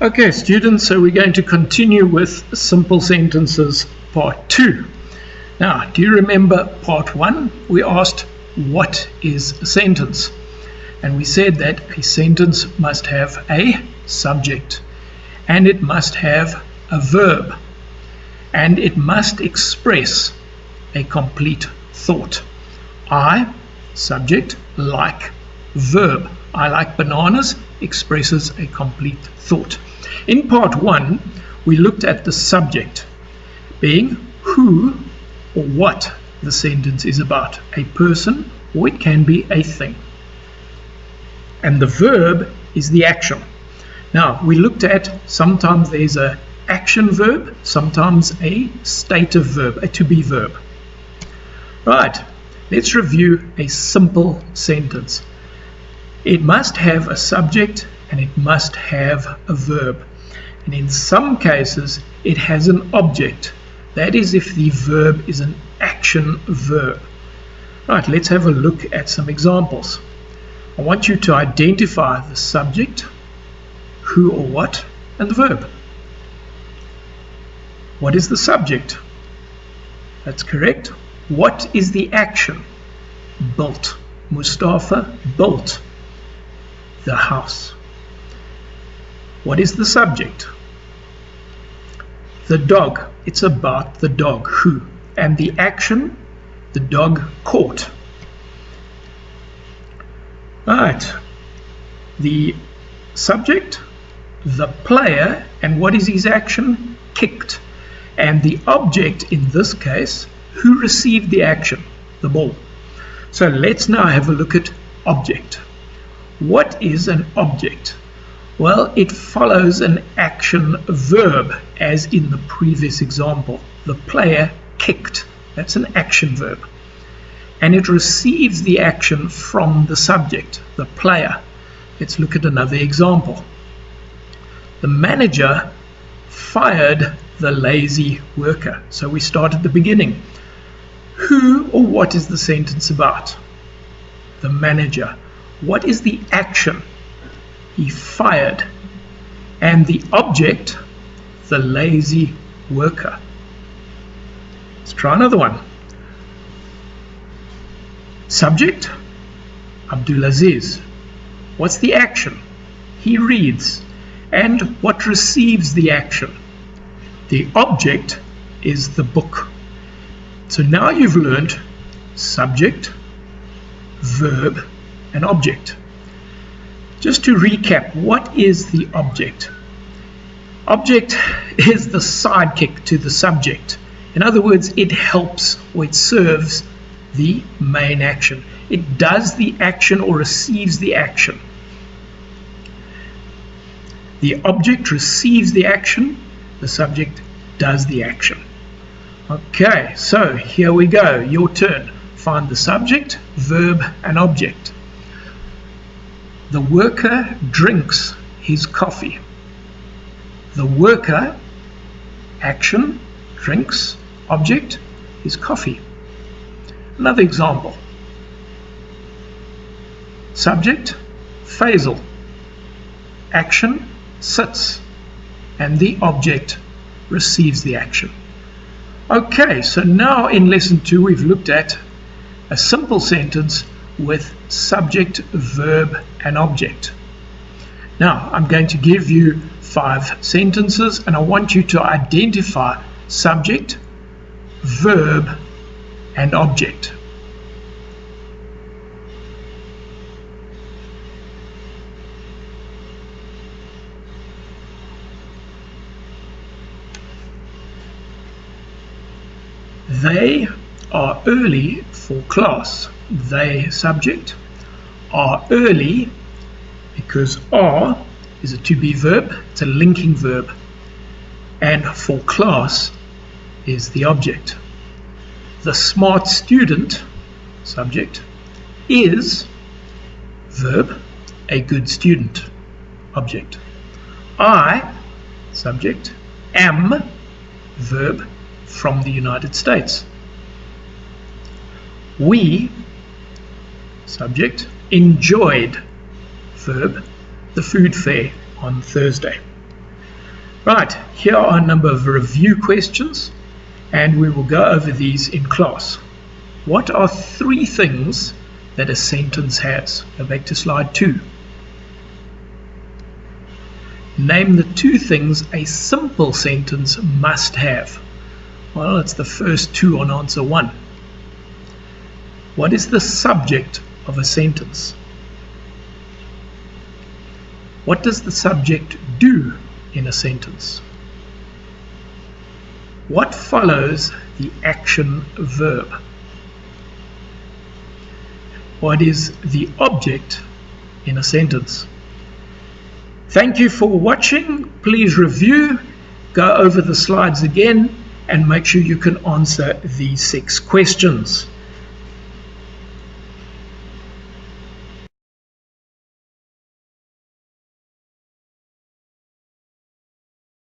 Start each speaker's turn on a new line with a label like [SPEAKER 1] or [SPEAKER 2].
[SPEAKER 1] Okay, students, so we're going to continue with simple sentences part 2. Now, do you remember part 1? We asked, what is a sentence? And we said that a sentence must have a subject, and it must have a verb, and it must express a complete thought. I, subject, like, verb. I like bananas expresses a complete thought. In part 1, we looked at the subject being who or what the sentence is about, a person, or it can be a thing. And the verb is the action. Now, we looked at sometimes there's an action verb, sometimes a stative verb, a to-be verb. Right, let's review a simple sentence. It must have a subject and it must have a verb. And in some cases, it has an object. That is if the verb is an action verb. Right, let's have a look at some examples. I want you to identify the subject, who or what, and the verb. What is the subject? That's correct. What is the action? Built. Mustafa built the house. What is the subject? The dog. It's about the dog, who. And the action, the dog caught. Right. The subject, the player, and what is his action? Kicked. And the object in this case, who received the action? The ball. So let's now have a look at object. What is an object? Well, it follows an action verb, as in the previous example. The player kicked. That's an action verb. And it receives the action from the subject, the player. Let's look at another example. The manager fired the lazy worker. So we start at the beginning. Who or what is the sentence about? The manager. What is the action? He fired. And the object, the lazy worker. Let's try another one. Subject, Abdulaziz. What's the action? He reads. And what receives the action? The object is the book. So now you've learned subject, verb, and object. Just to recap, what is the object? Object is the sidekick to the subject. In other words, it helps or it serves the main action. It does the action or receives the action. The object receives the action, the subject does the action. Okay, so here we go. Your turn. Find the subject, verb, and object. The worker drinks his coffee. The worker, action, drinks, object, his coffee. Another example. Subject, Faisal. Action, sits. And the object receives the action. Okay, so now in lesson 2 we've looked at a simple sentence with subject, verb, and object. Now I'm going to give you 5 sentences and I want you to identify subject, verb, and object. They are early for class. They, subject, are early because are is a to-be verb, it's a linking verb, and for class is the object. The smart student, subject, is, verb, a good student, object. I, subject, am, verb, from the United States. We, subject, enjoyed, verb, the food fair on Thursday. Right, here are a number of review questions, and we will go over these in class. What are 3 things that a sentence has? Go back to slide 2. Name the 2 things a simple sentence must have. Well, it's the first 2 on answer 1. What is the subject of a sentence? What does the subject do in a sentence? What follows the action verb? What is the object in a sentence? Thank you for watching. Please review, go over the slides again, and make sure you can answer these 6 questions.